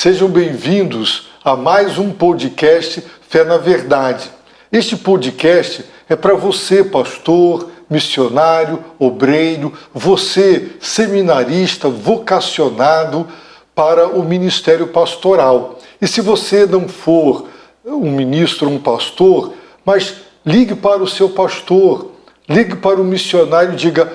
Sejam bem-vindos a mais um podcast Fé na Verdade. Este podcast é para você, pastor, missionário, obreiro, você, seminarista, vocacionado para o ministério pastoral. E se você não for um ministro ou um pastor, mas ligue para o seu pastor, ligue para o missionário e diga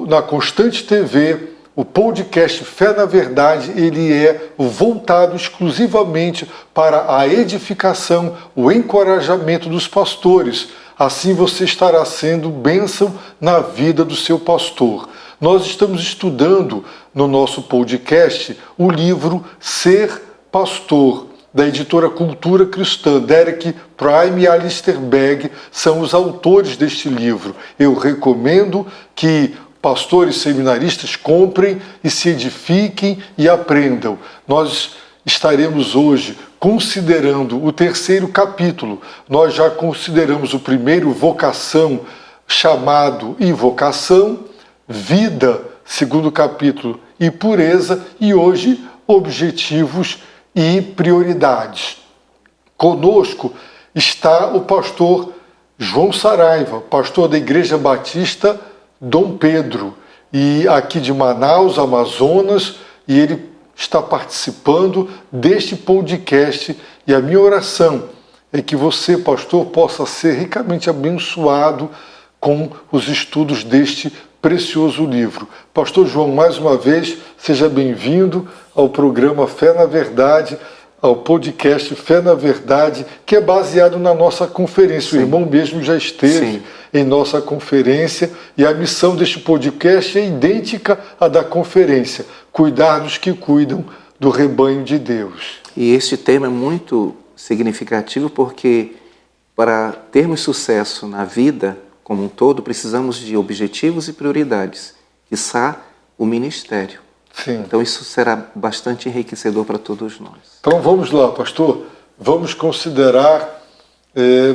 na Constante TV, o podcast Fé na Verdade, ele é voltado exclusivamente para a edificação, o encorajamento dos pastores. Assim você estará sendo bênção na vida do seu pastor. Nós estamos estudando no nosso podcast o livro Ser Pastor, da editora Cultura Cristã. Derek Prime e Alistair Begg são os autores deste livro. Eu recomendo que pastores seminaristas comprem e se edifiquem e aprendam. Nós estaremos hoje considerando o terceiro capítulo. Nós já consideramos o primeiro, vocação, chamado e vocação, vida, segundo capítulo, e pureza, e hoje objetivos e prioridades. Conosco está o pastor João Saraiva, pastor da Igreja Batista Dom Pedro, e aqui de Manaus, Amazonas, e ele está participando deste podcast, e a minha oração é que você, pastor, possa ser ricamente abençoado com os estudos deste precioso livro. Pastor João, mais uma vez, seja bem-vindo ao programa Fé na Verdade, ao podcast Fé na Verdade, que é baseado na nossa conferência. Sim. O irmão mesmo já esteve Sim. em nossa conferência, e a missão deste podcast é idêntica à da conferência: cuidar dos que cuidam do rebanho de Deus. E este tema é muito significativo porque, para termos sucesso na vida como um todo, precisamos de objetivos e prioridades, quiçá o ministério. Sim. Então isso será bastante enriquecedor para todos nós. Então vamos lá, pastor. Vamos considerar,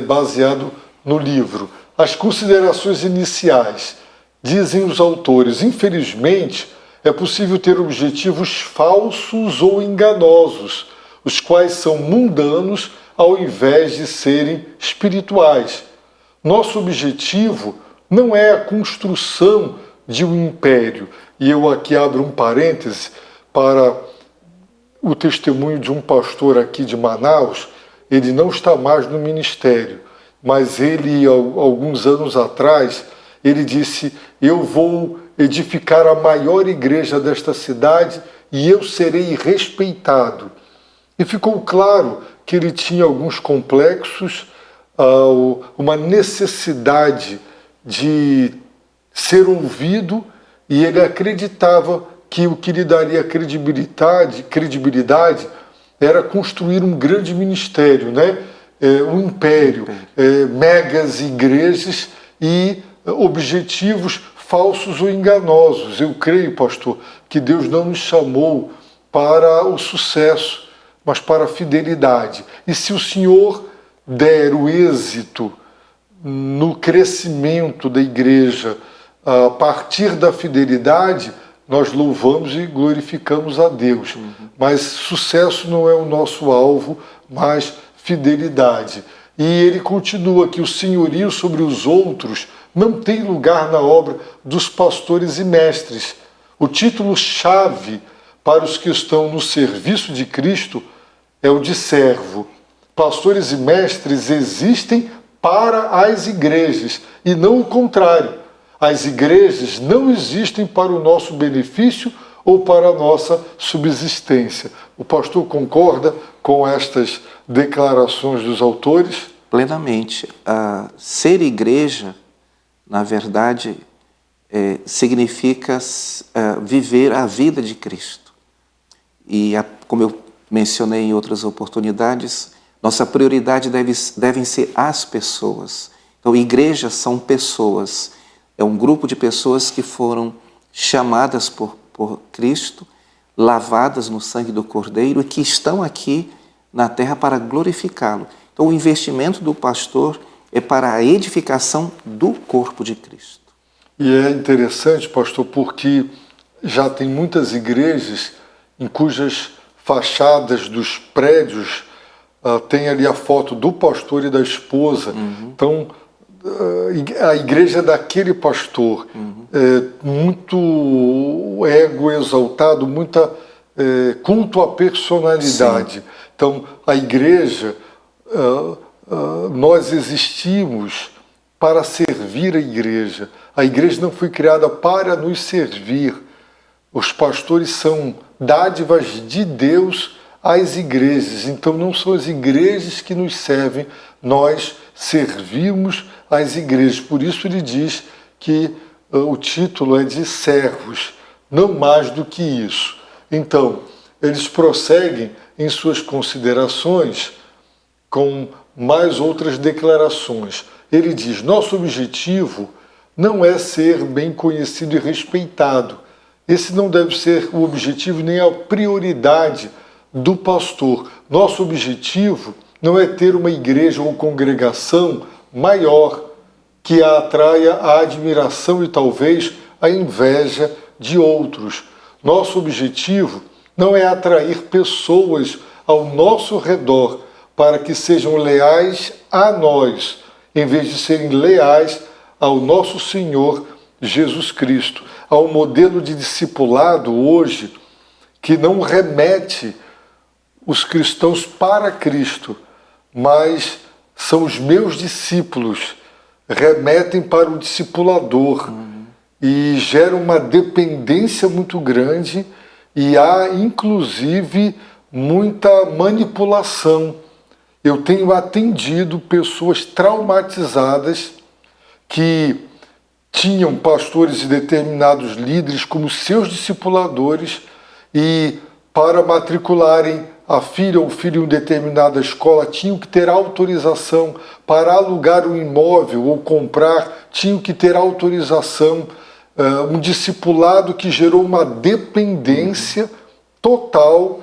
baseado no livro, as considerações iniciais. Dizem os autores, infelizmente, é possível ter objetivos falsos ou enganosos, os quais são mundanos ao invés de serem espirituais. Nosso objetivo não é a construção de um império. E eu aqui abro um parêntese para o testemunho de um pastor aqui de Manaus. Ele não está mais no ministério, mas ele, alguns anos atrás, ele disse: eu vou edificar a maior igreja desta cidade e eu serei respeitado. E ficou claro que ele tinha alguns complexos, uma necessidade de ser ouvido, e ele acreditava que o que lhe daria credibilidade era construir um grande ministério, né? Um império, megas igrejas e objetivos falsos ou enganosos. Eu creio, pastor, que Deus não nos chamou para o sucesso, mas para a fidelidade. E se o Senhor der o êxito no crescimento da igreja a partir da fidelidade, nós louvamos e glorificamos a Deus. Mas sucesso não é o nosso alvo, mas fidelidade. E ele continua que o senhorio sobre os outros não tem lugar na obra dos pastores e mestres. O título-chave para os que estão no serviço de Cristo é o de servo. Pastores e mestres existem para as igrejas e não o contrário. As igrejas não existem para o nosso benefício ou para a nossa subsistência. O pastor concorda com estas declarações dos autores? Plenamente. Ser igreja, na verdade, significa viver a vida de Cristo. E, como eu mencionei em outras oportunidades, nossa prioridade devem ser as pessoas. Então, igrejas são pessoas. É um grupo de pessoas que foram chamadas por Cristo, lavadas no sangue do Cordeiro e que estão aqui na terra para glorificá-lo. Então, o investimento do pastor é para a edificação do corpo de Cristo. E é interessante, pastor, porque já tem muitas igrejas em cujas fachadas dos prédios, tem ali a foto do pastor e da esposa. Então, a igreja daquele pastor, muito ego exaltado, muita culto à personalidade. Sim. Então, a igreja, nós existimos para servir a igreja. A igreja não foi criada para nos servir. Os pastores são dádivas de Deus às igrejas. Então não são as igrejas que nos servem, nós servimos às igrejas. Por isso ele diz que o título é de servos, não mais do que isso. Então, eles prosseguem em suas considerações com mais outras declarações. Ele diz: nosso objetivo não é ser bem conhecido e respeitado. Esse não deve ser o objetivo nem a prioridade do pastor. Nosso objetivo não é ter uma igreja ou congregação maior que a atraia a admiração e talvez a inveja de outros. Nosso objetivo não é atrair pessoas ao nosso redor para que sejam leais a nós, em vez de serem leais ao nosso Senhor Jesus Cristo. Há um modelo de discipulado hoje que não remete os cristãos para Cristo, mas são os meus discípulos, remetem para o discipulador e gera uma dependência muito grande e há, inclusive, muita manipulação. Eu tenho atendido pessoas traumatizadas que tinham pastores e determinados líderes como seus discipuladores e para matricularem a filha ou filho em determinada escola tinham que ter autorização, para alugar um imóvel ou comprar tinham que ter autorização, um discipulado que gerou uma dependência total,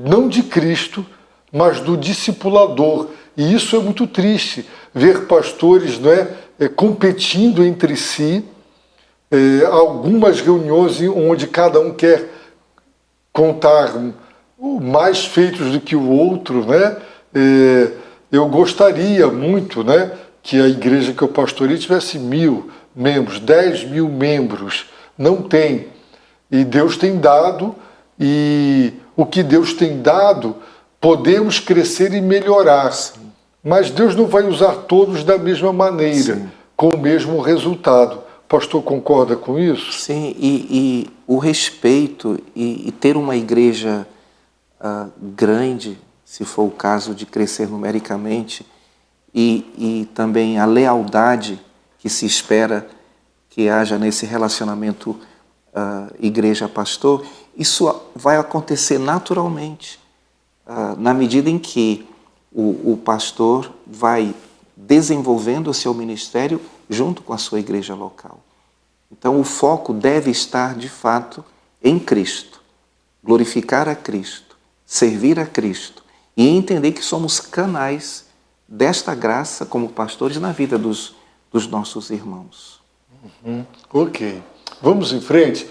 não de Cristo, mas do discipulador. E isso é muito triste, ver pastores, não é, competindo entre si, algumas reuniões onde cada um quer contar mais feitos do que o outro, né? Eu gostaria muito, né, que a igreja que eu pastorei tivesse 1.000 membros, 10.000 membros. Não tem. E Deus tem dado, e o que Deus tem dado, podemos crescer e melhorar. Sim. Mas Deus não vai usar todos da mesma maneira, sim, com o mesmo resultado. O pastor concorda com isso? Sim, e o respeito e ter uma igreja grande, se for o caso de crescer numericamente, e também a lealdade que se espera que haja nesse relacionamento igreja-pastor, isso vai acontecer naturalmente, na medida em que o pastor vai desenvolvendo o seu ministério junto com a sua igreja local. Então o foco deve estar, de fato, em Cristo, glorificar a Cristo, servir a Cristo e entender que somos canais desta graça como pastores na vida dos nossos irmãos. Ok. Vamos em frente.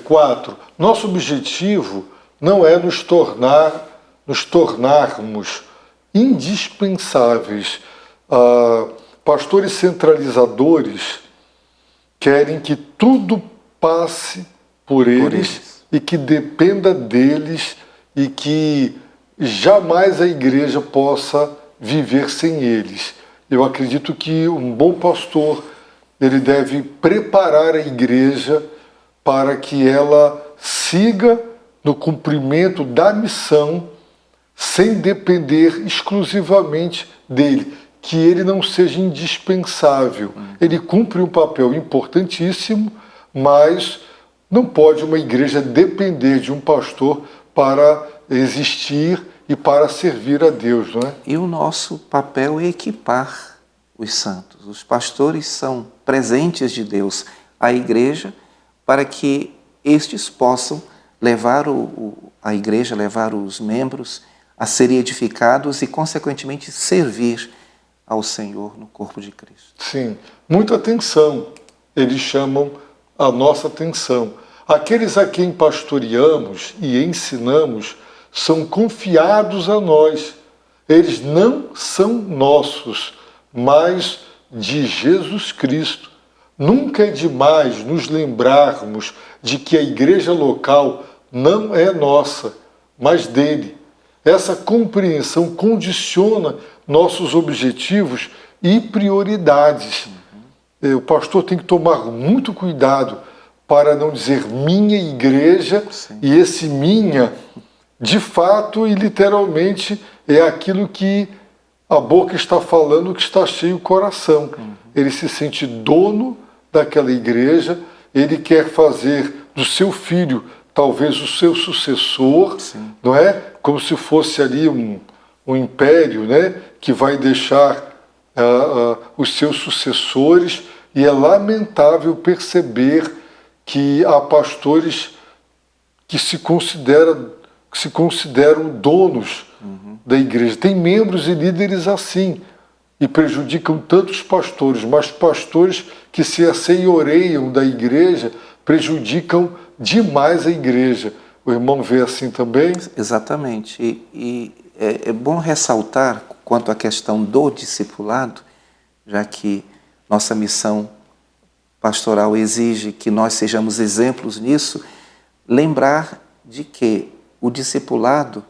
4. Nosso objetivo não é nos tornarmos indispensáveis. Pastores centralizadores querem que tudo passe por eles e que dependa deles e que jamais a igreja possa viver sem eles. Eu acredito que um bom pastor, ele deve preparar a igreja para que ela siga no cumprimento da missão sem depender exclusivamente dele, que ele não seja indispensável. Ele cumpre um papel importantíssimo, mas não pode uma igreja depender de um pastor para existir e para servir a Deus, não é? E o nosso papel é equipar os santos. Os pastores são presentes de Deus à igreja para que estes possam levar a igreja, levar os membros a serem edificados e, consequentemente, servir ao Senhor no corpo de Cristo. Sim, muita atenção. Eles chamam a nossa atenção. Aqueles a quem pastoreamos e ensinamos são confiados a nós. Eles não são nossos, mas de Jesus Cristo. Nunca é demais nos lembrarmos de que a igreja local não é nossa, mas dele. Essa compreensão condiciona nossos objetivos e prioridades. O pastor tem que tomar muito cuidado para não dizer minha igreja, Sim. E esse minha, de fato e literalmente, é aquilo que a boca está falando, que está cheio o coração. Ele se sente dono daquela igreja, ele quer fazer do seu filho talvez o seu sucessor, Sim. não é? Como se fosse ali um império, né? Que vai deixar os seus sucessores, e é lamentável perceber que há pastores que se consideram donos da igreja. Tem membros e líderes assim, e prejudicam tantos pastores, mas pastores que se assenhoreiam da igreja prejudicam demais a igreja. O irmão vê assim também? Exatamente. E é bom ressaltar quanto à questão do discipulado, já que nossa missão pastoral exige que nós sejamos exemplos nisso, lembrar de que o discipulado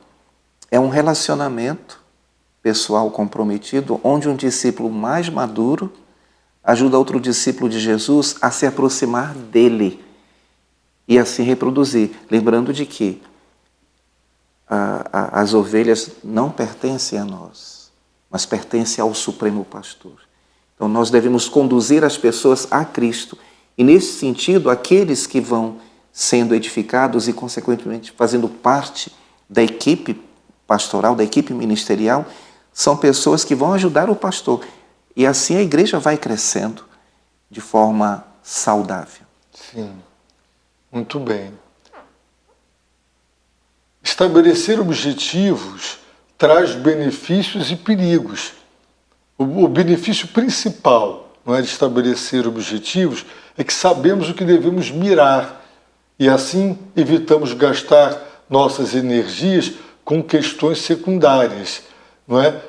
é um relacionamento pessoal comprometido, onde um discípulo mais maduro ajuda outro discípulo de Jesus a se aproximar dele e assim reproduzir. Lembrando de que as ovelhas não pertencem a nós, mas pertencem ao Supremo Pastor. Então nós devemos conduzir as pessoas a Cristo. E nesse sentido, aqueles que vão sendo edificados e, consequentemente, fazendo parte da equipe pastoral, da equipe ministerial, são pessoas que vão ajudar o pastor. E assim a igreja vai crescendo de forma saudável. Sim, muito bem. Estabelecer objetivos traz benefícios e perigos. O benefício principal, não é, de estabelecer objetivos é que sabemos o que devemos mirar e assim evitamos gastar nossas energias com questões secundárias, não é?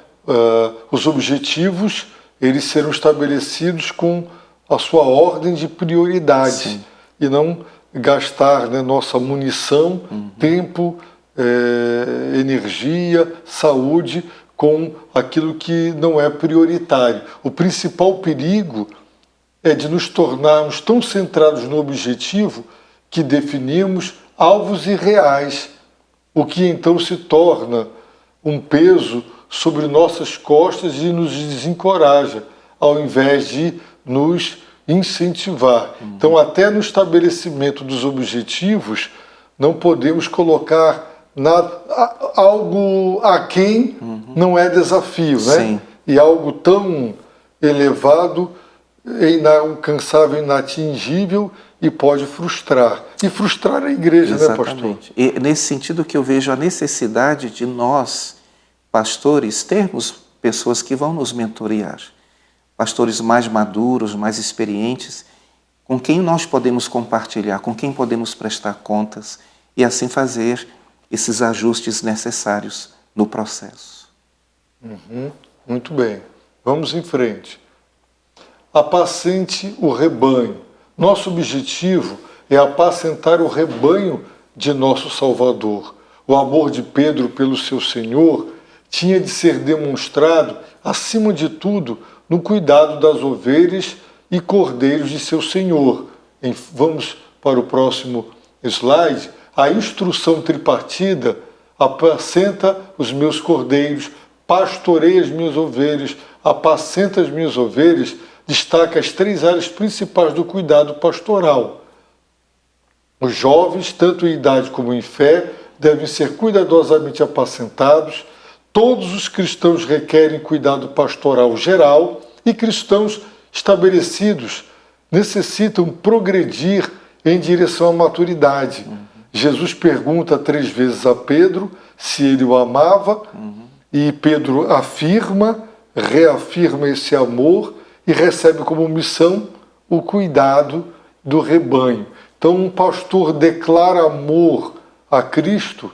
Os objetivos, eles serão estabelecidos com a sua ordem de prioridades. Sim. E não gastar, né, nossa munição, tempo, energia, saúde com aquilo que não é prioritário. O principal perigo é de nos tornarmos tão centrados no objetivo que definimos alvos irreais, o que então se torna um peso sobre nossas costas e nos desencoraja, ao invés de nos incentivar. Então, até no estabelecimento dos objetivos, não podemos colocar algo aquém, não é desafio, né? Sim. E algo tão elevado é inalcançável, inatingível e pode frustrar. E frustrar a igreja, Exatamente. Né, pastor? E nesse sentido que eu vejo a necessidade de nós, pastores, termos pessoas que vão nos mentorear. Pastores mais maduros, mais experientes, com quem nós podemos compartilhar, com quem podemos prestar contas e assim fazer esses ajustes necessários no processo. Muito bem. Vamos em frente. Apacente o rebanho. Nosso objetivo é apacentar o rebanho de nosso Salvador. O amor de Pedro pelo seu Senhor tinha de ser demonstrado, acima de tudo, no cuidado das ovelhas e cordeiros de seu Senhor. Vamos para o próximo slide. A instrução tripartida: apacenta os meus cordeiros, pastorei as minhas ovelhas, apacenta as minhas ovelhas, destaca as 3 áreas principais do cuidado pastoral. Os jovens, tanto em idade como em fé, devem ser cuidadosamente apacentados. Todos os cristãos requerem cuidado pastoral geral e cristãos estabelecidos necessitam progredir em direção à maturidade. Jesus pergunta 3 vezes a Pedro se ele o amava e Pedro reafirma esse amor e recebe como missão o cuidado do rebanho. Então, um pastor declara amor a Cristo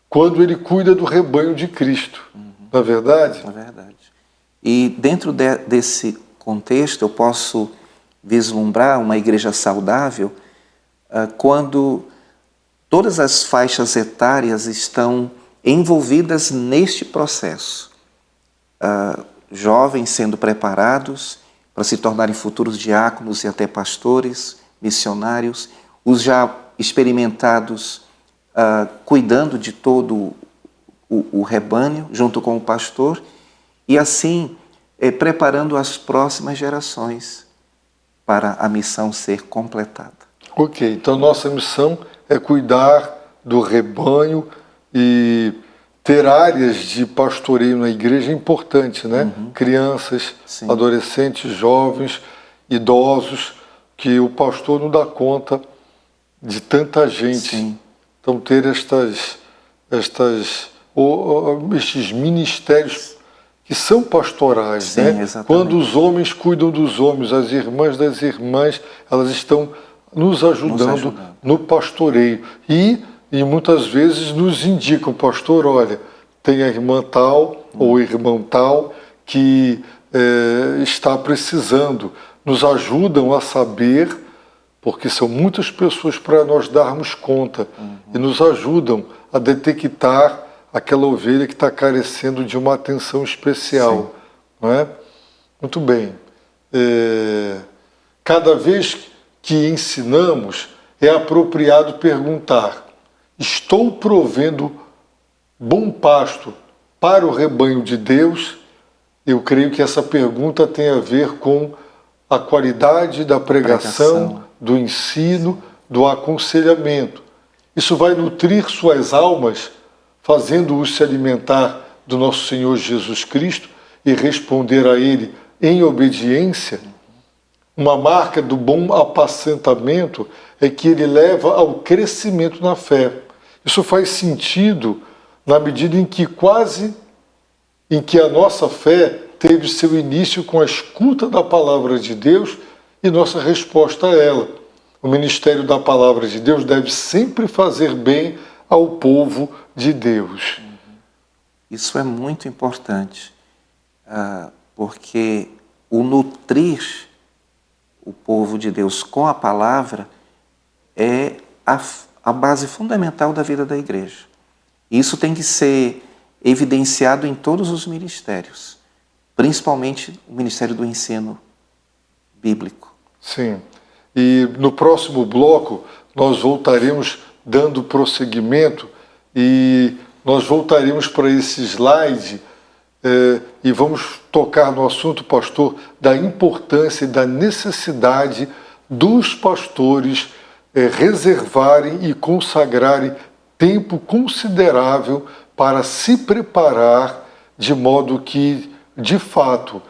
quando ele cuida do rebanho de Cristo. Não é verdade? É verdade. E dentro desse contexto, eu posso vislumbrar uma igreja saudável quando todas as faixas etárias estão envolvidas neste processo. Jovens sendo preparados para se tornarem futuros diáconos e até pastores, missionários, os já experimentados cuidando de todo o rebanho junto com o pastor e assim preparando as próximas gerações para a missão ser completada. Ok, então nossa missão é cuidar do rebanho e ter áreas de pastoreio na igreja é importante, né? Crianças, Sim. adolescentes, jovens, idosos, que o pastor não dá conta de tanta gente. Sim. Então ter estes ministérios que são pastorais, Sim, né? exatamente. Quando os homens cuidam dos homens, as irmãs das irmãs, elas estão nos ajudando no pastoreio. E muitas vezes nos indicam, pastor, olha, tem a irmã tal ou o irmão tal que está precisando. Nos ajudam a saber, porque são muitas pessoas para nós darmos conta, e nos ajudam a detectar aquela ovelha que está carecendo de uma atenção especial. Não é? Muito bem. Cada vez que ensinamos, é apropriado perguntar: estou provendo bom pasto para o rebanho de Deus? Eu creio que essa pergunta tem a ver com a qualidade da pregação, do ensino, do aconselhamento. Isso vai nutrir suas almas, fazendo-os se alimentar do nosso Senhor Jesus Cristo e responder a Ele em obediência. Uma marca do bom apacentamento é que ele leva ao crescimento na fé. Isso faz sentido na medida em que a nossa fé teve seu início com a escuta da palavra de Deus e nossa resposta a ela. O ministério da palavra de Deus deve sempre fazer bem ao povo de Deus. Isso é muito importante, porque o nutrir o povo de Deus com a palavra é a base fundamental da vida da igreja. Isso tem que ser evidenciado em todos os ministérios, principalmente o ministério do ensino bíblico. Sim. E no próximo bloco nós voltaremos dando prosseguimento e nós voltaremos para esse slide e vamos tocar no assunto, pastor, da importância e da necessidade dos pastores reservarem e consagrarem tempo considerável para se preparar de modo que, de fato,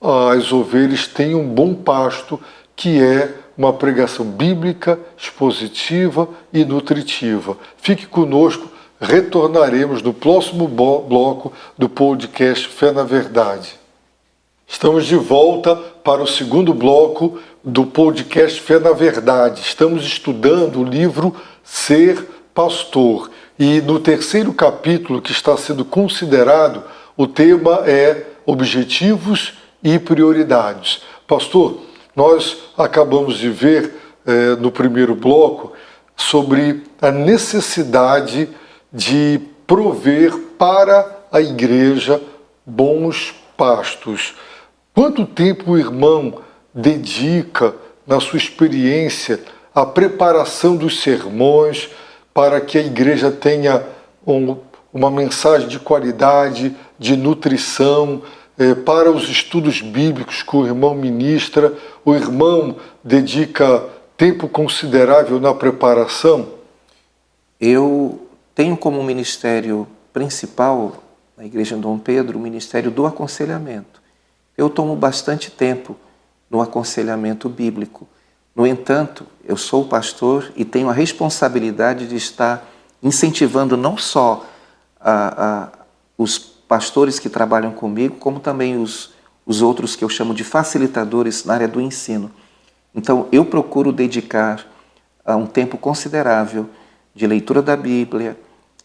as ovelhas tenham um bom pasto, que é uma pregação bíblica, expositiva e nutritiva. Fique conosco, retornaremos no próximo bloco do podcast Fé na Verdade. Estamos de volta para o segundo bloco do podcast Fé na Verdade. Estamos estudando o livro Ser Pastor. E no terceiro capítulo, que está sendo considerado, o tema é Objetivos e Prioridades. Pastor, nós acabamos de ver no primeiro bloco sobre a necessidade de prover para a igreja bons pastos. Quanto tempo o irmão dedica, na sua experiência, à preparação dos sermões para que a igreja tenha uma mensagem de qualidade, de nutrição, para os estudos bíblicos que o irmão ministra? O irmão dedica tempo considerável na preparação? Eu tenho como ministério principal na Igreja Dom Pedro o ministério do aconselhamento. Eu tomo bastante tempo no aconselhamento bíblico. No entanto, eu sou pastor e tenho a responsabilidade de estar incentivando não só os pastores que trabalham comigo, como também os outros que eu chamo de facilitadores na área do ensino. Então, eu procuro dedicar um tempo considerável de leitura da Bíblia,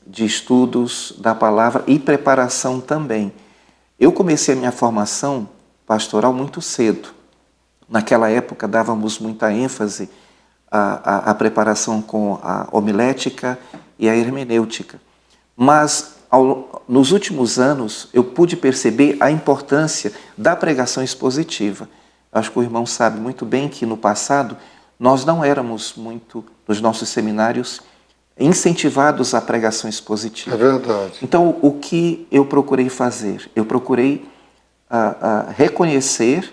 de estudos da palavra e preparação também. Eu comecei a minha formação pastoral muito cedo. Naquela época dávamos muita ênfase à preparação com a homilética e a hermenêutica. Mas nos últimos anos eu pude perceber a importância da pregação expositiva. Acho que o irmão sabe muito bem que no passado nós não éramos muito, nos nossos seminários, incentivados à pregação expositiva. É verdade. Então, o que eu procurei fazer? Eu procurei reconhecer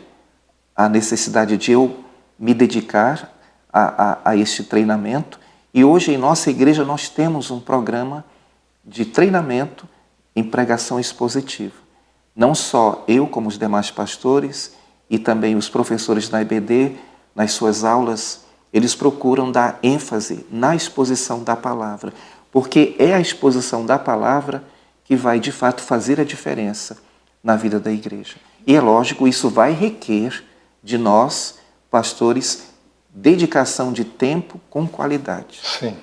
a necessidade de eu me dedicar a este treinamento. E hoje, em nossa igreja, nós temos um programa de treinamento em pregação expositiva. Não só eu, como os demais pastores, e também os professores da IBD, nas suas aulas, eles procuram dar ênfase na exposição da palavra, porque é a exposição da palavra que vai, de fato, fazer a diferença na vida da igreja. E é lógico, isso vai requer de nós, pastores, dedicação de tempo com qualidade. Sim.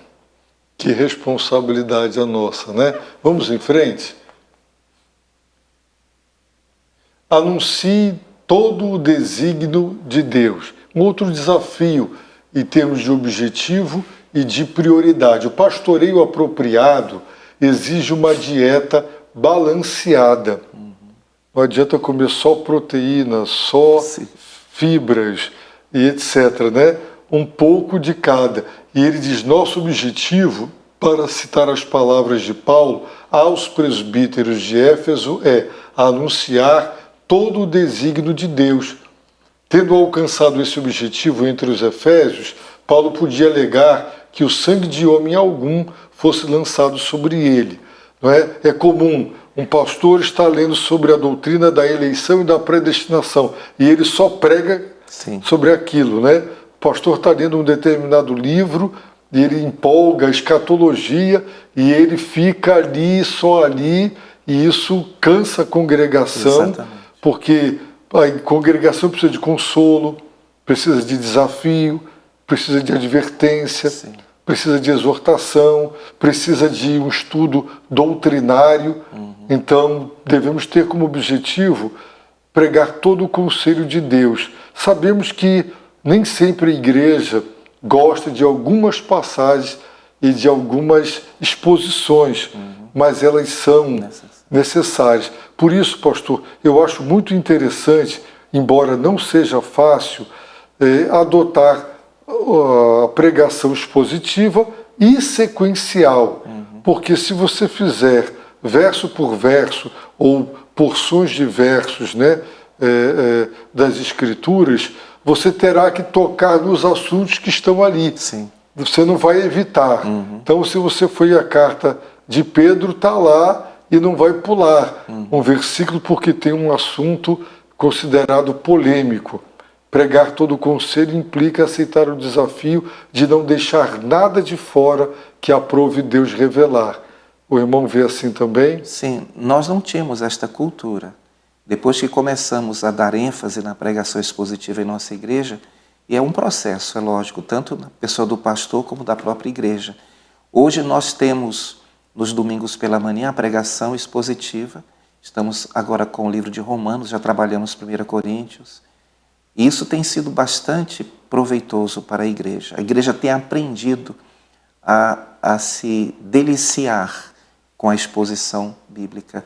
Que responsabilidade a nossa, né? Vamos em frente? Anuncie todo o desígnio de Deus. Um outro desafio em termos de objetivo e de prioridade. O pastoreio apropriado exige uma dieta balanceada. Não adianta comer só proteína, só fibras e etc., né? Um pouco de cada. E ele diz, nosso objetivo, para citar as palavras de Paulo, aos presbíteros de Éfeso é anunciar todo o desígnio de Deus. Tendo alcançado esse objetivo entre os efésios, Paulo podia alegar que o sangue de homem algum fosse lançado sobre ele. Não é? É comum um pastor estar lendo sobre a doutrina da eleição e da predestinação, e ele só prega sobre aquilo. Né? O pastor está lendo um determinado livro, e ele empolga a escatologia, e ele fica ali, só ali, e isso cansa a congregação. Exatamente. Porque a congregação precisa de consolo, precisa de desafio, precisa de advertência, precisa de exortação, precisa de um estudo doutrinário. Então, devemos ter como objetivo pregar todo o conselho de Deus. Sabemos que nem sempre a igreja gosta de algumas passagens e de algumas exposições, mas elas são necessárias. Por isso, pastor, eu acho muito interessante, embora não seja fácil, adotar a pregação expositiva e sequencial. Porque se você fizer verso por verso ou porções de versos, né, das Escrituras, você terá que tocar nos assuntos que estão ali. Sim. Você não vai evitar. Então, se você for a carta de Pedro, está lá e não vai pular um versículo porque tem um assunto considerado polêmico. Pregar todo o conselho implica aceitar o desafio de não deixar nada de fora que aprove Deus revelar. O irmão vê assim também? Sim, nós não tínhamos esta cultura. Depois que começamos a dar ênfase na pregação expositiva em nossa igreja, e é um processo, é lógico, tanto na pessoa do pastor como da própria igreja. Hoje nós temos, nos domingos pela manhã, a pregação expositiva. Estamos agora com o livro de Romanos, já trabalhamos 1 Coríntios. E isso tem sido bastante proveitoso para a igreja. A igreja tem aprendido a se deliciar com a exposição bíblica.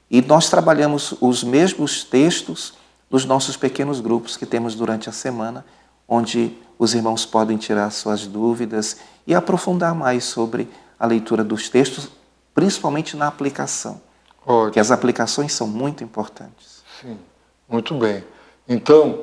E nós trabalhamos os mesmos textos nos nossos pequenos grupos que temos durante a semana, onde os irmãos podem tirar suas dúvidas e aprofundar mais sobre a leitura dos textos, principalmente na aplicação. Ótimo. Porque as aplicações são muito importantes. Sim, muito bem. Então,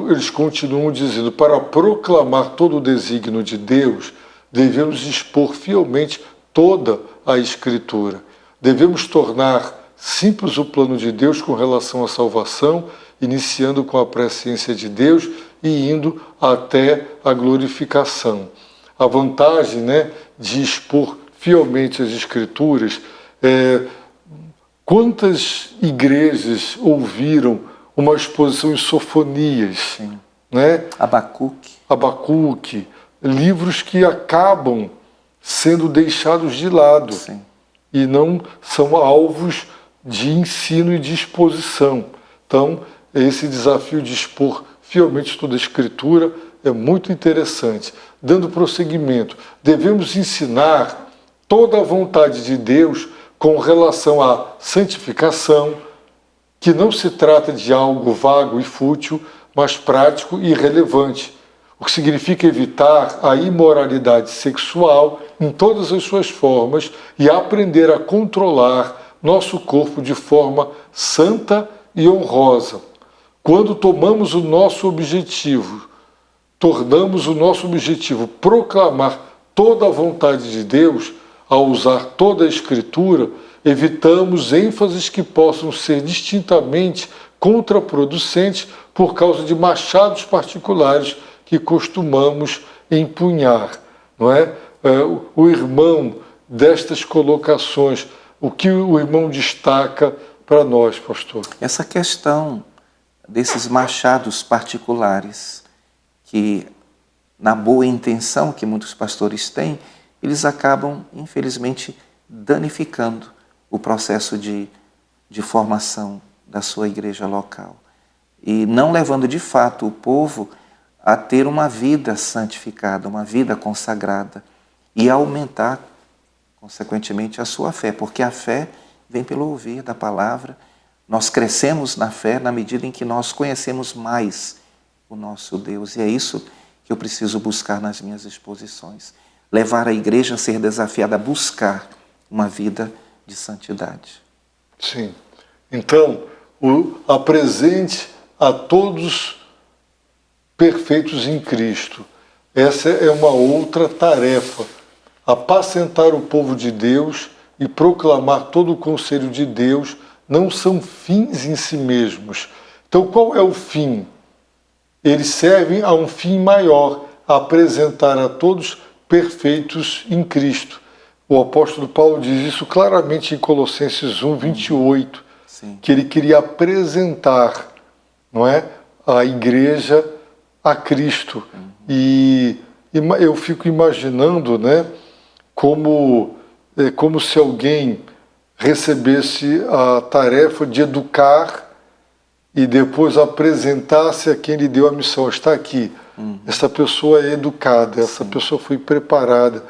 eles continuam dizendo, para proclamar todo o desígnio de Deus, devemos expor fielmente toda a Escritura. Devemos tornar simples o plano de Deus com relação à salvação, iniciando com a presciência de Deus e indo até a glorificação. A vantagem, né, de expor fielmente as Escrituras, quantas igrejas ouviram uma exposição em Sofonias? Sim. Né? Abacuque. livros que acabam sendo deixados de lado. Sim. E não são alvos de ensino e de exposição. Então, esse desafio de expor fielmente toda a Escritura é muito interessante. Dando prosseguimento, devemos ensinar toda a vontade de Deus com relação à santificação, que não se trata de algo vago e fútil, mas prático e relevante, o que significa evitar a imoralidade sexual em todas as suas formas e aprender a controlar nosso corpo de forma santa e honrosa. Quando tornamos o nosso objetivo proclamar toda a vontade de Deus, ao usar toda a Escritura, evitamos ênfases que possam ser distintamente contraproducentes por causa de machados particulares que costumamos empunhar, não é? O irmão destas colocações, o que o irmão destaca para nós, pastor? Essa questão desses machados particulares, que na boa intenção que muitos pastores têm, eles acabam, infelizmente, danificando o processo de formação da sua igreja local. E não levando, de fato, o povo a ter uma vida santificada, uma vida consagrada e aumentar, consequentemente, a sua fé, porque a fé vem pelo ouvir da palavra. Nós crescemos na fé na medida em que nós conhecemos mais o nosso Deus, e é isso que eu preciso buscar nas minhas exposições. Levar a igreja a ser desafiada a buscar uma vida de santidade. Sim. Então, apresente a todos perfeitos em Cristo. Essa é uma outra tarefa. Apacentar o povo de Deus e proclamar todo o conselho de Deus não são fins em si mesmos. Então, qual é o fim? Eles servem a um fim maior, a apresentar a todos perfeitos em Cristo. O apóstolo Paulo diz isso claramente em Colossenses 1, 28, Sim. que ele queria apresentar, não é, a igreja a Cristo. E eu fico imaginando, né, como se alguém recebesse a tarefa de educar e depois apresentasse a quem lhe deu a missão. Está aqui, essa pessoa é educada, essa pessoa foi preparada,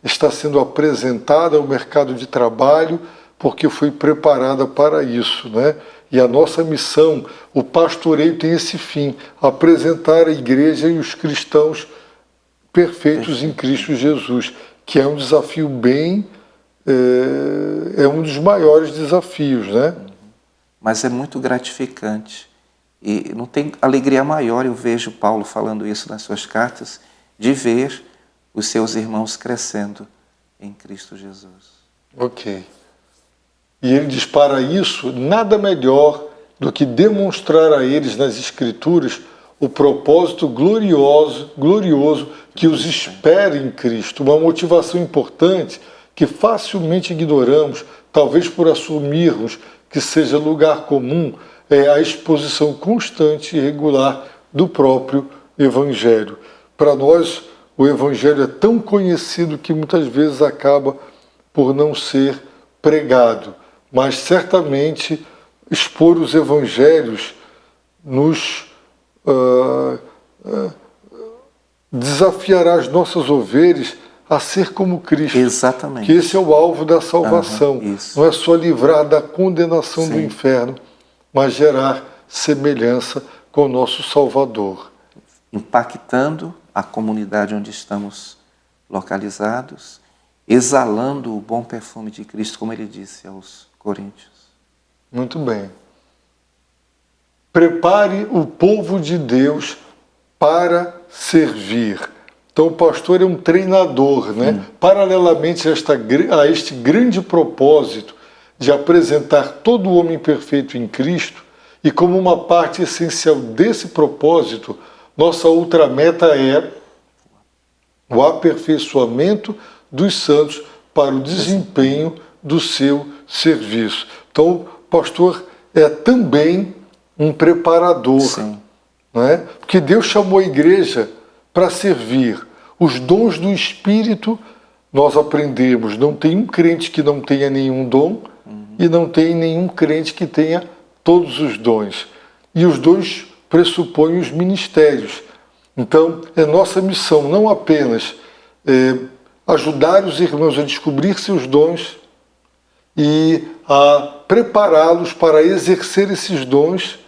está sendo apresentada ao mercado de trabalho porque foi preparada para isso, né? E a nossa missão, o pastoreio tem esse fim, apresentar a igreja e os cristãos perfeitos em Cristo Jesus, que é um desafio é um dos maiores desafios, né? Mas é muito gratificante. E não tem alegria maior, eu vejo Paulo falando isso nas suas cartas, de ver os seus irmãos crescendo em Cristo Jesus. Ok. E ele diz, para isso, nada melhor do que demonstrar a eles nas Escrituras o propósito glorioso que os espera em Cristo. Uma motivação importante que facilmente ignoramos, talvez por assumirmos que seja lugar comum, é a exposição constante e regular do próprio Evangelho. Para nós, o Evangelho é tão conhecido que muitas vezes acaba por não ser pregado, mas certamente expor os Evangelhos nos desafiará as nossas ovelhas a ser como Cristo. Exatamente. Que esse é o alvo da salvação. Não é só livrar da condenação do inferno, mas gerar semelhança com o nosso Salvador. Impactando a comunidade onde estamos localizados, exalando o bom perfume de Cristo, como ele disse aos Coríntios. Muito bem. Prepare o povo de Deus para servir. Então o pastor é um treinador, né? Paralelamente a este grande propósito de apresentar todo o homem perfeito em Cristo, e como uma parte essencial desse propósito, nossa outra meta é o aperfeiçoamento dos santos para o desempenho do seu serviço. Então o pastor é também um preparador, não é? Porque Deus chamou a igreja para servir. Os dons do Espírito, nós aprendemos, não tem um crente que não tenha nenhum dom e não tem nenhum crente que tenha todos os dons. E os dons pressupõem os ministérios. Então, é nossa missão não apenas ajudar os irmãos a descobrir seus dons e a prepará-los para exercer esses dons,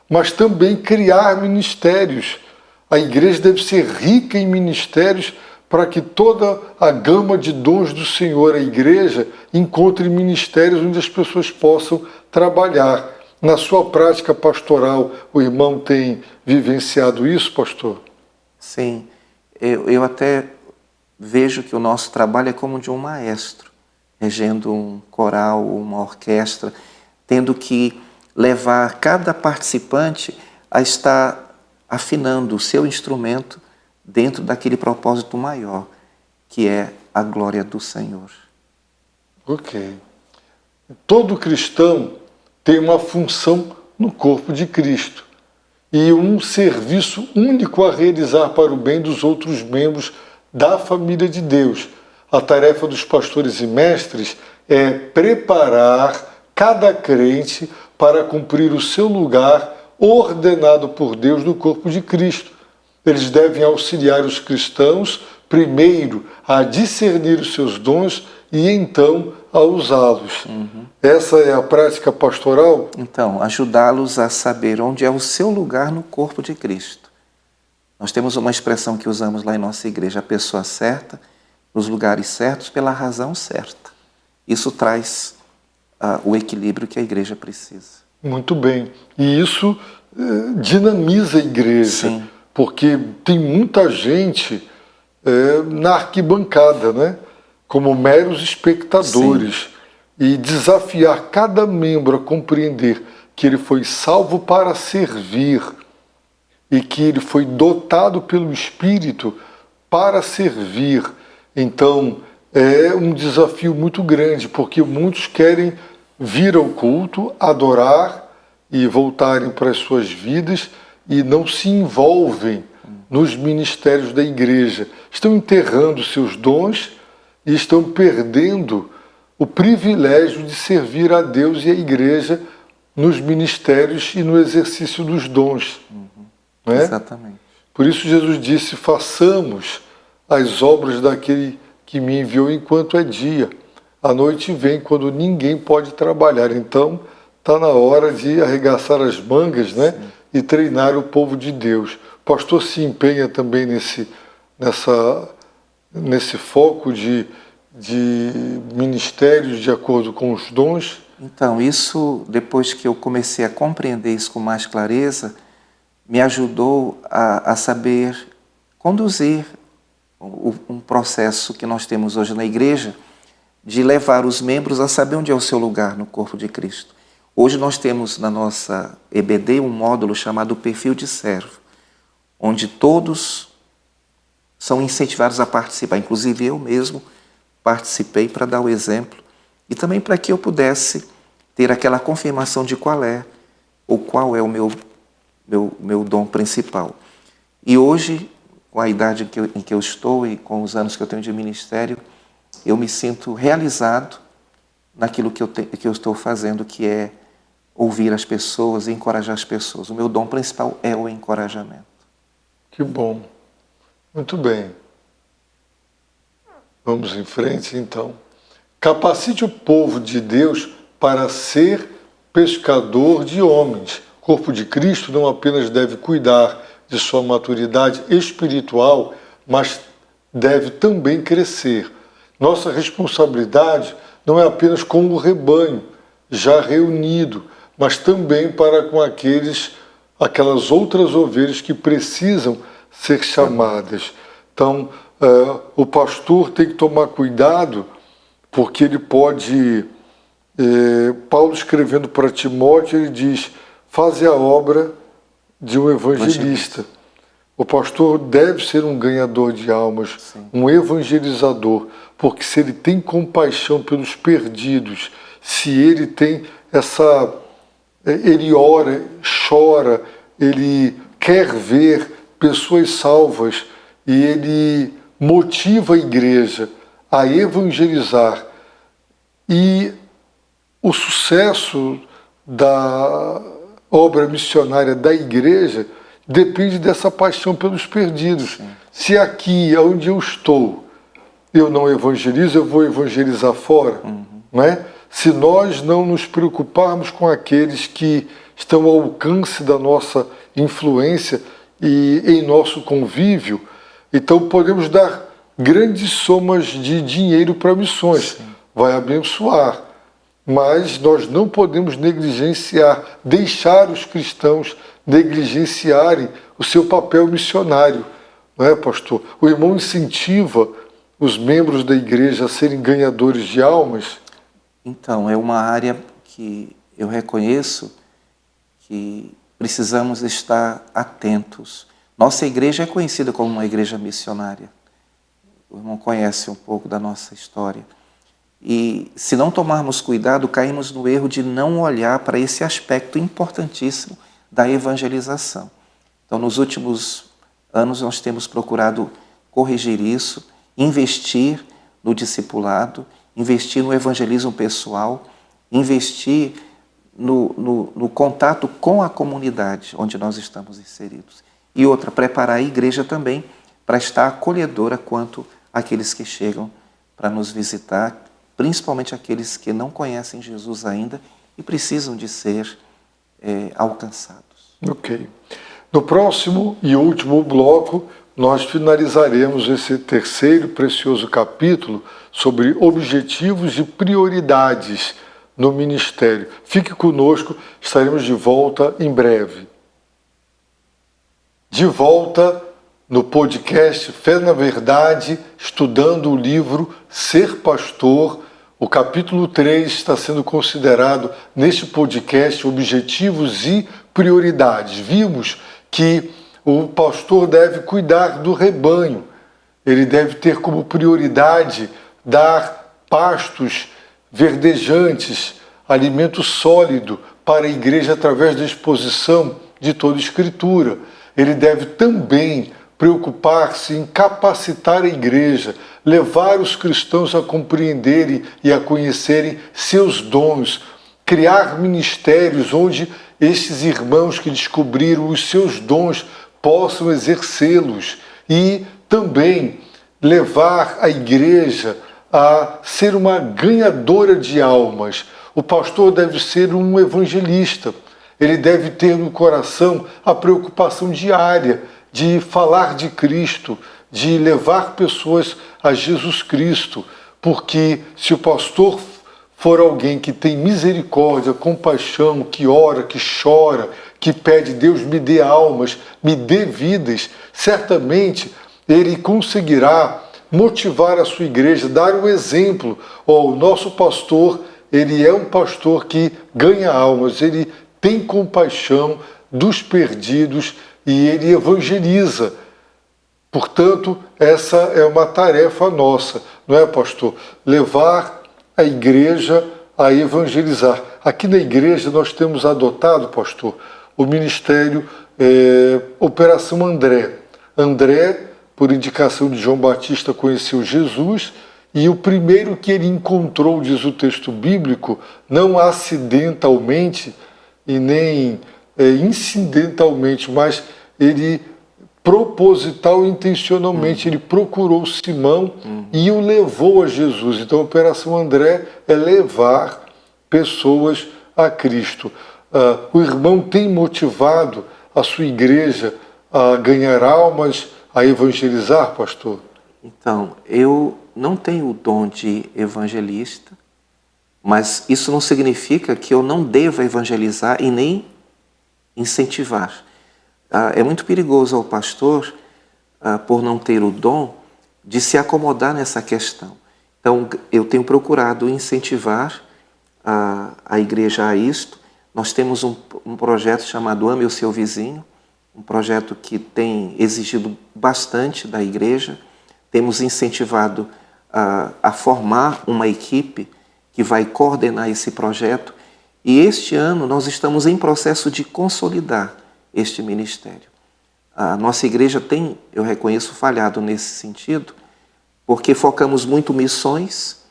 mas também criar ministérios. A igreja deve ser rica em ministérios para que toda a gama de dons do Senhor, a igreja, encontre ministérios onde as pessoas possam trabalhar. Na sua prática pastoral, o irmão tem vivenciado isso, pastor? Sim, eu até vejo que o nosso trabalho é como de um maestro, regendo um coral, uma orquestra, tendo que levar cada participante a estar afinando o seu instrumento dentro daquele propósito maior, que é a glória do Senhor. Ok. Todo cristão tem uma função no corpo de Cristo e um serviço único a realizar para o bem dos outros membros da família de Deus. A tarefa dos pastores e mestres é preparar cada crente para cumprir o seu lugar ordenado por Deus no corpo de Cristo. Eles devem auxiliar os cristãos, primeiro, a discernir os seus dons e então a usá-los. Essa é a prática pastoral? Então, ajudá-los a saber onde é o seu lugar no corpo de Cristo. Nós temos uma expressão que usamos lá em nossa igreja, a pessoa certa, nos lugares certos, pela razão certa. Isso traz o equilíbrio que a igreja precisa. Muito bem. E isso dinamiza a igreja. Sim. Porque tem muita gente na arquibancada, né? Como meros espectadores. Sim. E desafiar cada membro a compreender que ele foi salvo para servir e que ele foi dotado pelo Espírito para servir. Então, é um desafio muito grande, porque muitos querem vir ao culto, adorar e voltarem para as suas vidas e não se envolvem nos ministérios da igreja. Estão enterrando seus dons e estão perdendo o privilégio de servir a Deus e a igreja nos ministérios e no exercício dos dons. Não é? Exatamente. Por isso Jesus disse, façamos as obras daquele que me enviou enquanto é dia. A noite vem quando ninguém pode trabalhar. Então, está na hora de arregaçar as mangas, né? E treinar o povo de Deus. O pastor se empenha também nesse foco de ministérios de acordo com os dons? Então, isso, depois que eu comecei a compreender isso com mais clareza, me ajudou a saber conduzir um processo que nós temos hoje na igreja de levar os membros a saber onde é o seu lugar no corpo de Cristo. Hoje nós temos na nossa EBD um módulo chamado Perfil de Servo, onde todos são incentivados a participar, inclusive eu mesmo participei para dar o exemplo e também para que eu pudesse ter aquela confirmação de qual é o meu dom principal. E hoje, com a idade em que eu estou e com os anos que eu tenho de ministério, eu me sinto realizado naquilo que eu estou fazendo, que é ouvir as pessoas e encorajar as pessoas. O meu dom principal é o encorajamento. Que bom. Muito bem. Vamos em frente, então. Capacite o povo de Deus para ser pescador de homens. O corpo de Cristo não apenas deve cuidar de sua maturidade espiritual, mas deve também crescer. Nossa responsabilidade não é apenas com o rebanho já reunido, mas também para com aquelas outras ovelhas que precisam ser chamadas. Então, o pastor tem que tomar cuidado, porque ele pode... Paulo escrevendo para Timóteo, ele diz, faze a obra de um evangelista. O pastor deve ser um ganhador de almas, sim, um evangelizador, porque se ele tem compaixão pelos perdidos, se ele tem ele ora, chora, ele quer ver pessoas salvas e ele motiva a igreja a evangelizar e o sucesso da obra missionária da igreja depende dessa paixão pelos perdidos. Sim. Se aqui, onde eu estou, eu não evangelizo, eu vou evangelizar fora. Não é? Se nós não nos preocuparmos com aqueles que estão ao alcance da nossa influência e em nosso convívio, então podemos dar grandes somas de dinheiro para missões. Sim. Vai abençoar. Mas nós não podemos negligenciar, deixar os cristãos negligenciarem o seu papel missionário. Não é, pastor? O irmão incentiva os membros da igreja a serem ganhadores de almas? Então, é uma área que eu reconheço que precisamos estar atentos. Nossa igreja é conhecida como uma igreja missionária. O irmão conhece um pouco da nossa história. E se não tomarmos cuidado, caímos no erro de não olhar para esse aspecto importantíssimo da evangelização. Então, nos últimos anos, nós temos procurado corrigir isso, investir no discipulado, investir no evangelismo pessoal, investir no contato com a comunidade onde nós estamos inseridos. E outra, preparar a igreja também para estar acolhedora quanto àqueles que chegam para nos visitar, principalmente aqueles que não conhecem Jesus ainda e precisam de ser alcançados. Ok. No próximo e último bloco, nós finalizaremos esse terceiro precioso capítulo sobre objetivos e prioridades no ministério. Fique conosco, estaremos de volta em breve. De volta no podcast Fé na Verdade, estudando o livro Ser Pastor. O capítulo 3 está sendo considerado neste podcast objetivos e prioridades. Vimos que o pastor deve cuidar do rebanho. Ele deve ter como prioridade dar pastos verdejantes, alimento sólido para a igreja através da exposição de toda a Escritura. Ele deve também preocupar-se em capacitar a igreja, levar os cristãos a compreenderem e a conhecerem seus dons, criar ministérios onde esses irmãos que descobriram os seus dons possam exercê-los e também levar a igreja a ser uma ganhadora de almas. O pastor deve ser um evangelista. Ele deve ter no coração a preocupação diária de falar de Cristo, de levar pessoas a Jesus Cristo, porque se o pastor for alguém que tem misericórdia, compaixão, que ora, que chora, que pede, Deus me dê almas, me dê vidas, certamente ele conseguirá motivar a sua igreja, dar um exemplo. O nosso pastor, ele é um pastor que ganha almas, ele tem compaixão dos perdidos e ele evangeliza. Portanto, essa é uma tarefa nossa, não é, pastor? Levar a igreja a evangelizar. Aqui na igreja nós temos adotado, pastor, o ministério Operação André. André, por indicação de João Batista, conheceu Jesus e o primeiro que ele encontrou, diz o texto bíblico, não acidentalmente e nem incidentalmente, mas ele proposital e intencionalmente, ele procurou Simão e o levou a Jesus. Então, a Operação André é levar pessoas a Cristo. O irmão tem motivado a sua igreja a ganhar almas, a evangelizar, pastor? Então, eu não tenho o dom de evangelista, mas isso não significa que eu não deva evangelizar e nem incentivar. É muito perigoso ao pastor, por não ter o dom, de se acomodar nessa questão. Então, eu tenho procurado incentivar a igreja a isto. Nós temos um projeto chamado Ame o Seu Vizinho, um projeto que tem exigido bastante da igreja. Temos incentivado a formar uma equipe que vai coordenar esse projeto. E este ano nós estamos em processo de consolidar este ministério. A nossa igreja tem, eu reconheço, falhado nesse sentido, porque focamos muito missões,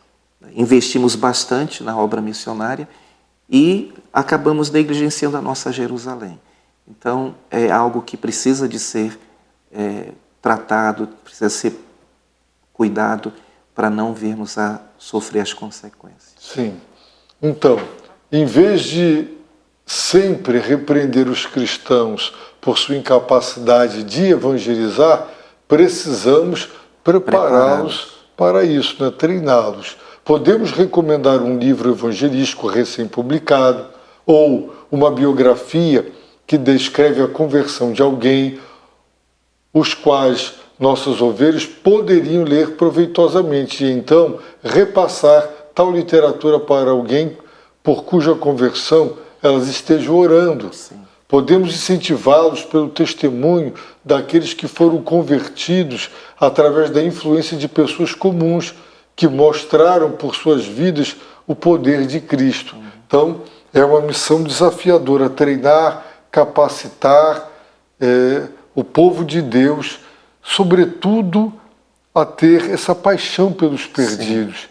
investimos bastante na obra missionária e acabamos negligenciando a nossa Jerusalém. Então, é algo que precisa de ser tratado, precisa ser cuidado para não virmos a sofrer as consequências. Sim. Então, em vez de sempre repreender os cristãos por sua incapacidade de evangelizar, precisamos prepará-los para isso, né? Treiná-los. Podemos recomendar um livro evangelístico recém-publicado ou uma biografia que descreve a conversão de alguém, os quais nossas ovelhas poderiam ler proveitosamente e então repassar tal literatura para alguém por cuja conversão elas estejam orando. Sim. Podemos incentivá-los pelo testemunho daqueles que foram convertidos através da influência de pessoas comuns que mostraram por suas vidas o poder de Cristo. Então, é uma missão desafiadora, treinar, capacitar o povo de Deus, sobretudo a ter essa paixão pelos perdidos,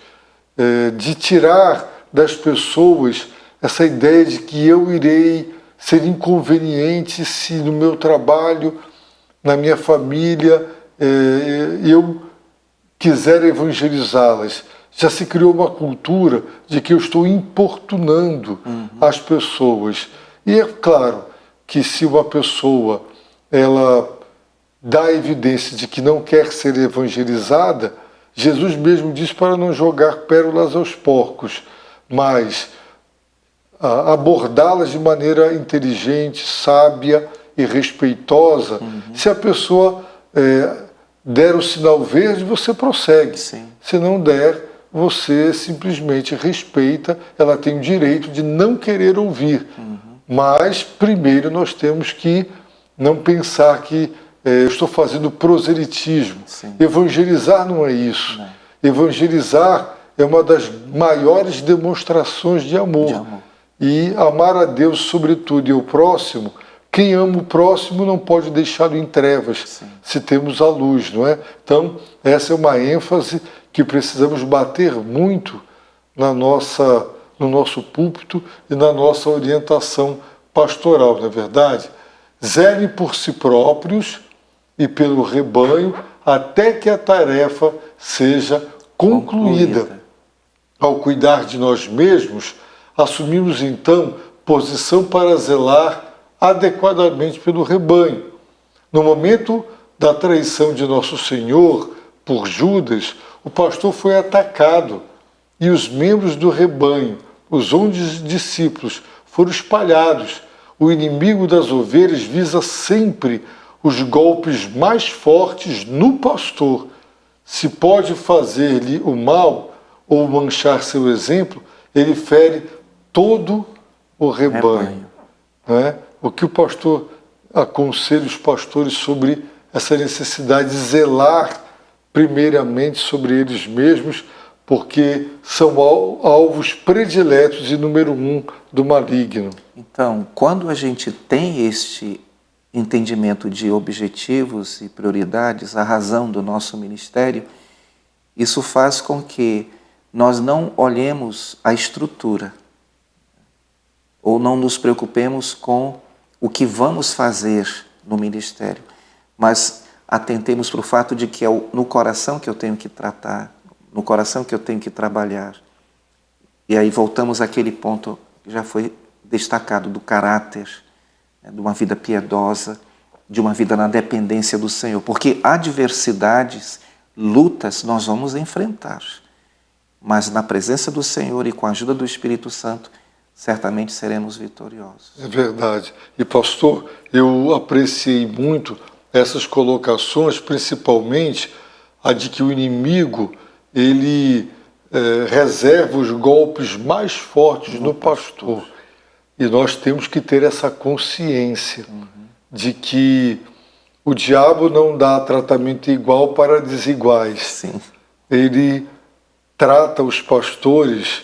de tirar das pessoas essa ideia de que eu irei ser inconveniente se no meu trabalho, na minha família, eu quiser evangelizá-las. Já se criou uma cultura de que eu estou importunando as pessoas. E é claro que se uma pessoa ela dá evidência de que não quer ser evangelizada, Jesus mesmo diz para não jogar pérolas aos porcos, mas abordá-las de maneira inteligente, sábia e respeitosa. Se a pessoa der o sinal verde, você prossegue. Sim. Se não der, você simplesmente respeita, ela tem o direito de não querer ouvir. Mas, primeiro, nós temos que não pensar que eu estou fazendo proselitismo. Sim. Evangelizar não é isso. Não. Evangelizar é uma das maiores demonstrações de amor. De amor. E amar a Deus sobretudo e o próximo, quem ama o próximo não pode deixá-lo em trevas. Sim. Se temos a luz, não é? Então, essa é uma ênfase que precisamos bater muito no nosso púlpito e na nossa orientação pastoral, não é verdade? Zelem por si próprios e pelo rebanho até que a tarefa seja concluída. Ao cuidar de nós mesmos, assumimos então posição para zelar adequadamente pelo rebanho. No momento da traição de Nosso Senhor por Judas, o pastor foi atacado e os membros do rebanho, os 11 discípulos, foram espalhados. O inimigo das ovelhas visa sempre os golpes mais fortes no pastor. Se pode fazer-lhe o mal ou manchar seu exemplo, ele fere todo o rebanho. Não é? O que o pastor aconselha os pastores sobre essa necessidade de zelar primeiramente sobre eles mesmos, porque são alvos prediletos e número 1 do maligno. Então, quando a gente tem este entendimento de objetivos e prioridades, a razão do nosso ministério, isso faz com que nós não olhemos a estrutura ou não nos preocupemos com o que vamos fazer no ministério, mas atentemos para o fato de que é no coração que eu tenho que tratar, no coração que eu tenho que trabalhar. E aí voltamos àquele ponto que já foi destacado, do caráter, de uma vida piedosa, de uma vida na dependência do Senhor. Porque adversidades, lutas nós vamos enfrentar, mas na presença do Senhor e com a ajuda do Espírito Santo, certamente seremos vitoriosos. É verdade. E pastor, eu apreciei muito essas colocações, principalmente a de que o inimigo ele reserva os golpes mais fortes no pastor. E nós temos que ter essa consciência de que o diabo não dá tratamento igual para desiguais. Sim. Ele trata os pastores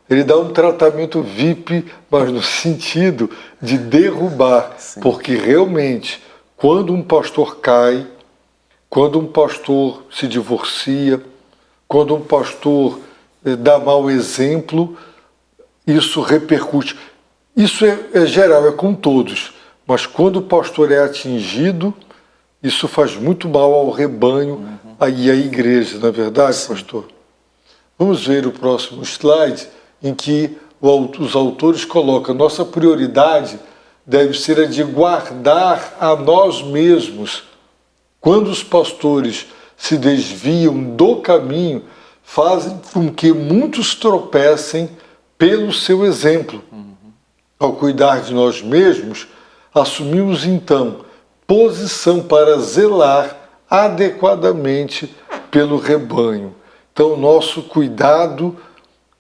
ele dá um tratamento VIP, mas no sentido de derrubar. Sim. Porque realmente, quando um pastor cai, quando um pastor se divorcia, quando um pastor dá mau exemplo, isso repercute. Isso é geral, é com todos. Mas quando o pastor é atingido, isso faz muito mal ao rebanho e à igreja, não é verdade, pastor? Vamos ver o próximo slide, em que os autores colocam: nossa prioridade deve ser a de guardar a nós mesmos. Quando os pastores se desviam do caminho, fazem com que muitos tropecem pelo seu exemplo. Ao cuidar de nós mesmos, assumimos então posição para zelar adequadamente pelo rebanho. Então, nosso cuidado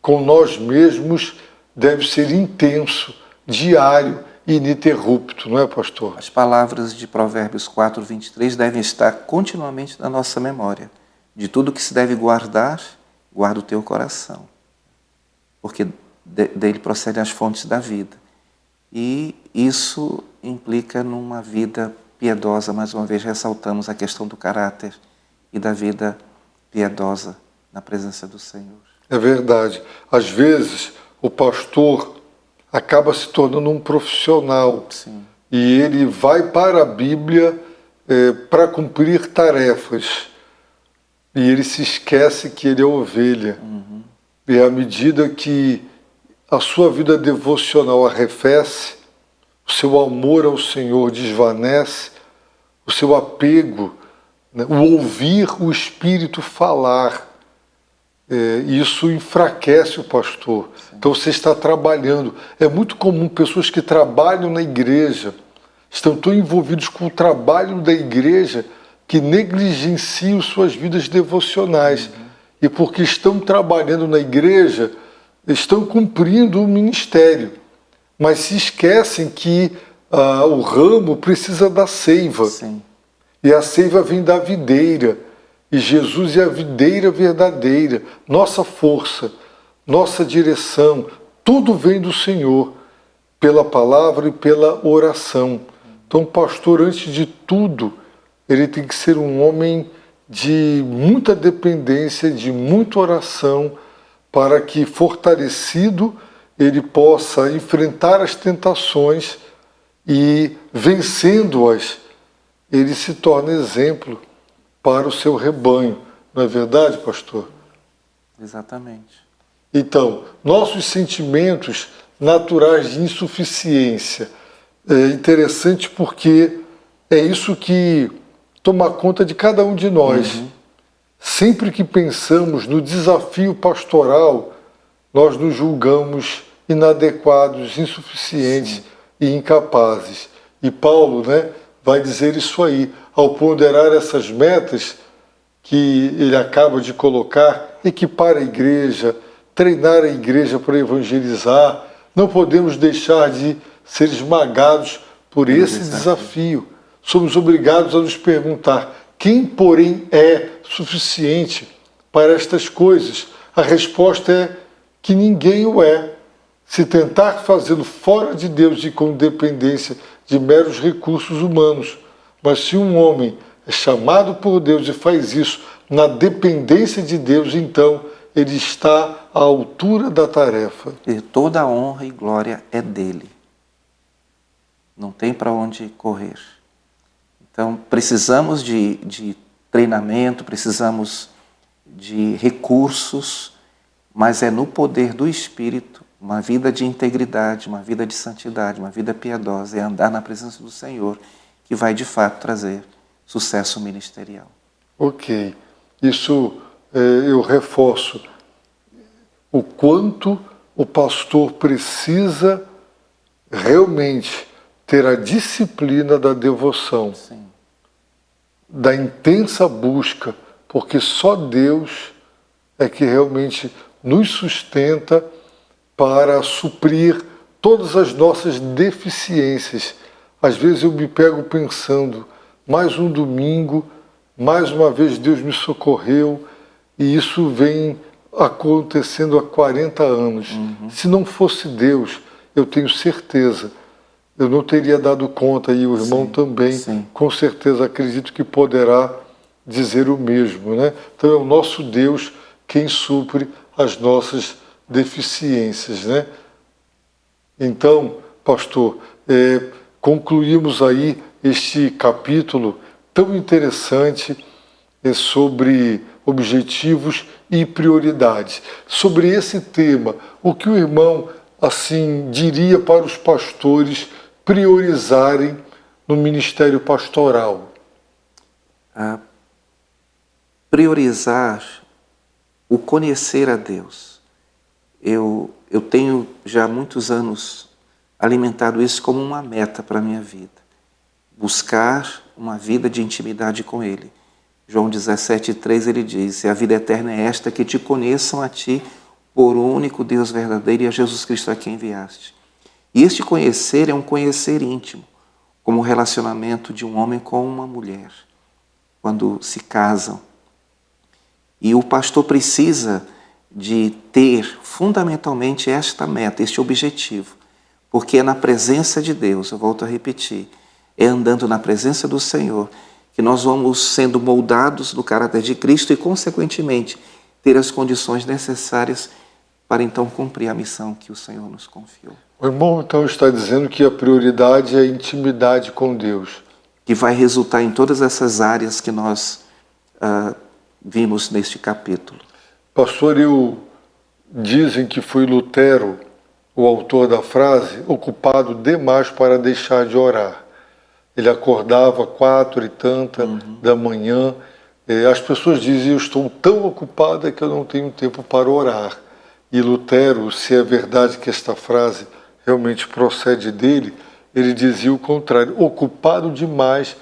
com nós mesmos deve ser intenso, diário e ininterrupto, não é, pastor? As palavras de Provérbios 4, 23 devem estar continuamente na nossa memória. De tudo que se deve guardar, guarda o teu coração, porque dele procedem as fontes da vida. E isso implica numa vida piedosa. Mais uma vez ressaltamos a questão do caráter e da vida piedosa na presença do Senhor. É verdade. Às vezes o pastor acaba se tornando um profissional. Sim. E ele vai para a Bíblia para cumprir tarefas. E ele se esquece que ele é ovelha. E à medida que a sua vida devocional arrefece, o seu amor ao Senhor desvanece, o seu apego, né, o ouvir o Espírito falar, isso enfraquece o pastor. Sim. Então você está trabalhando. É muito comum pessoas que trabalham na igreja, estão tão envolvidos com o trabalho da igreja, que negligenciam suas vidas devocionais. E porque estão trabalhando na igreja, estão cumprindo o ministério, mas se esquecem que o ramo precisa da seiva. Sim. E a seiva vem da videira. E Jesus é a videira verdadeira. Nossa força, nossa direção, tudo vem do Senhor, pela palavra e pela oração. Então, o pastor, antes de tudo, ele tem que ser um homem de muita dependência, de muita oração, para que, fortalecido, ele possa enfrentar as tentações e, vencendo-as, ele se torna exemplo para o seu rebanho. Não é verdade, pastor? Exatamente. Então, nossos sentimentos naturais de insuficiência. É interessante porque é isso que toma conta de cada um de nós. Sempre que pensamos no desafio pastoral, nós nos julgamos inadequados, insuficientes e incapazes. E Paulo, né, vai dizer isso aí, ao ponderar essas metas que ele acaba de colocar: equipar a igreja, treinar a igreja para evangelizar. Não podemos deixar de ser esmagados por esse desafio. Somos obrigados a nos perguntar: quem, porém, é suficiente para estas coisas? A resposta é que ninguém o é. Se tentar fazê-lo fora de Deus e com dependência de meros recursos humanos. Mas se um homem é chamado por Deus e faz isso na dependência de Deus, então ele está à altura da tarefa. E toda a honra e glória é dele. Não tem para onde correr. Então, precisamos de treinamento, precisamos de recursos, mas é no poder do Espírito, uma vida de integridade, uma vida de santidade, uma vida piedosa, é andar na presença do Senhor, que vai de fato trazer sucesso ministerial. Ok. Isso eu reforço o quanto o pastor precisa realmente ter a disciplina da devoção. Sim. Da intensa busca, porque só Deus é que realmente nos sustenta para suprir todas as nossas deficiências. Às vezes eu me pego pensando: mais um domingo, mais uma vez Deus me socorreu, e isso vem acontecendo há 40 anos. Se não fosse Deus, eu tenho certeza, eu não teria dado conta, e o irmão também, com certeza acredito que poderá dizer o mesmo, né? Então é o nosso Deus quem supre as nossas deficiências, né? Então, pastor, concluímos aí este capítulo tão interessante sobre objetivos e prioridades. Sobre esse tema, o que o irmão assim diria para os pastores priorizarem no ministério pastoral? Priorizar o conhecer a Deus. Eu tenho já há muitos anos alimentado isso como uma meta para a minha vida. Buscar uma vida de intimidade com Ele. João 17,3 ele diz: "E a vida eterna é esta, que te conheçam a ti, por o único Deus verdadeiro, e a Jesus Cristo a quem enviaste." E este conhecer é um conhecer íntimo, como o relacionamento de um homem com uma mulher, quando se casam. E o pastor precisa de ter fundamentalmente esta meta, este objetivo, porque é na presença de Deus, eu volto a repetir, é andando na presença do Senhor que nós vamos sendo moldados no caráter de Cristo e, consequentemente, ter as condições necessárias para então cumprir a missão que o Senhor nos confiou. O irmão então está dizendo que a prioridade é a intimidade com Deus. Que vai resultar em todas essas áreas que nós vimos neste capítulo. Pastor, dizem que foi Lutero, o autor da frase, ocupado demais para deixar de orar. Ele acordava 4h da manhã. As pessoas diziam: eu estou tão ocupada que eu não tenho tempo para orar. E Lutero, se é verdade que esta frase realmente procede dele, ele dizia o contrário: ocupado demais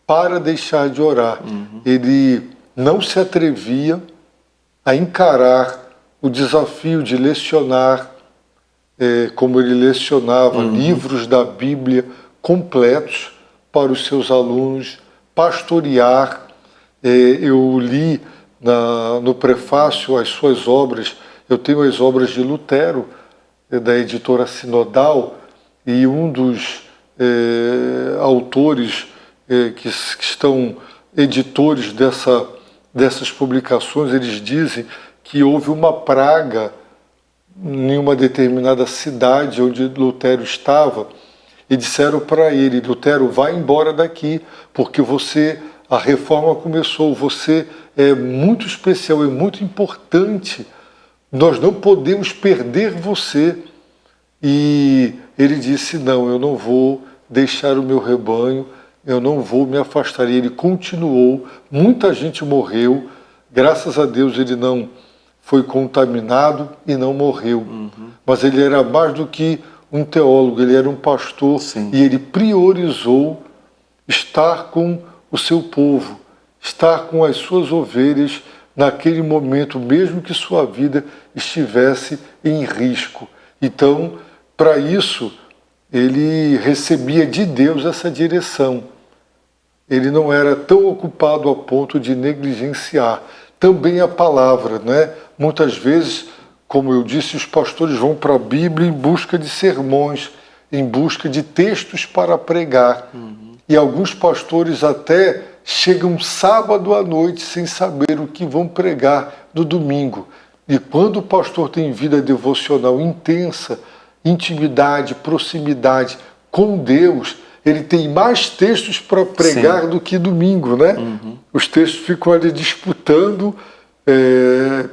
para deixar de orar. Ele não se atrevia a encarar o desafio de lecionar, como ele lecionava, livros da Bíblia completos para os seus alunos, pastorear. Eu li no prefácio as suas obras. Eu tenho as obras de Lutero, da editora Sinodal, e um dos autores que estão editores dessas publicações, eles dizem que houve uma praga em uma determinada cidade onde Lutero estava, e disseram para ele: Lutero, vai embora daqui, porque a reforma começou, você é muito especial, é muito importante, nós não podemos perder você. E ele disse: não, eu não vou deixar o meu rebanho, eu não vou me afastar. E ele continuou, muita gente morreu, graças a Deus ele não foi contaminado e não morreu. Mas ele era mais do que um teólogo, ele era um pastor. Sim. E ele priorizou estar com o seu povo, estar com as suas ovelhas naquele momento, mesmo que sua vida estivesse em risco. Então, para isso, ele recebia de Deus essa direção. Ele não era tão ocupado a ponto de negligenciar também a palavra, né? Muitas vezes, como eu disse, os pastores vão para a Bíblia em busca de sermões, em busca de textos para pregar. E alguns pastores até chegam sábado à noite sem saber o que vão pregar no domingo. E quando o pastor tem vida devocional intensa, intimidade, proximidade com Deus, ele tem mais textos para pregar do que domingo, né? Os textos ficam ali disputando,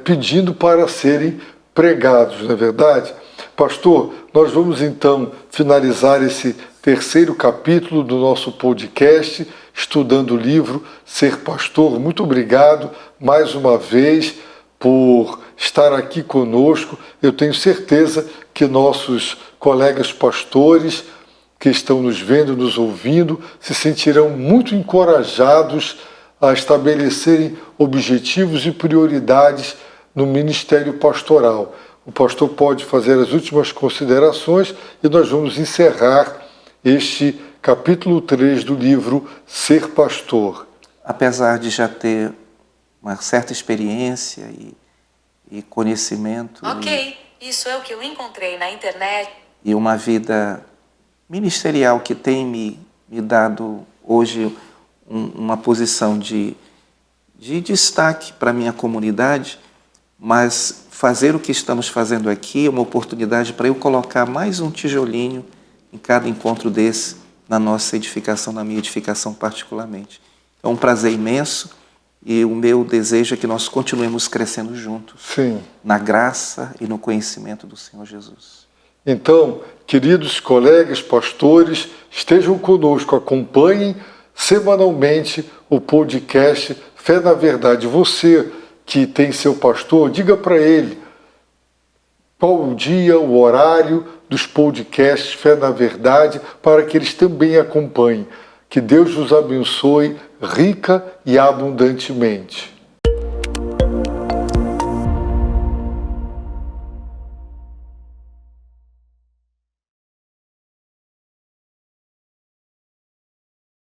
pedindo para serem pregados, não é verdade? Pastor, nós vamos então finalizar esse terceiro capítulo do nosso podcast, estudando o livro Ser Pastor. Muito obrigado mais uma vez por estar aqui conosco. Eu tenho certeza que nossos colegas pastores que estão nos vendo, nos ouvindo, se sentirão muito encorajados a estabelecerem objetivos e prioridades no ministério pastoral. O pastor pode fazer as últimas considerações e nós vamos encerrar este capítulo 3 do livro Ser Pastor. Apesar de já ter uma certa experiência e conhecimento. Ok, isso é o que eu encontrei na internet. E uma vida ministerial que tem me dado hoje uma posição de de destaque para a minha comunidade, mas fazer o que estamos fazendo aqui é uma oportunidade para eu colocar mais um tijolinho em cada encontro desse, na nossa edificação, na minha edificação particularmente. É um prazer imenso e o meu desejo é que nós continuemos crescendo juntos. Sim. Na graça e no conhecimento do Senhor Jesus. Então, queridos colegas, pastores, estejam conosco, acompanhem semanalmente o podcast Fé na Verdade. Você que tem seu pastor, diga para ele qual o dia, o horário dos podcasts Fé na Verdade, para que eles também acompanhem. Que Deus os abençoe rica e abundantemente.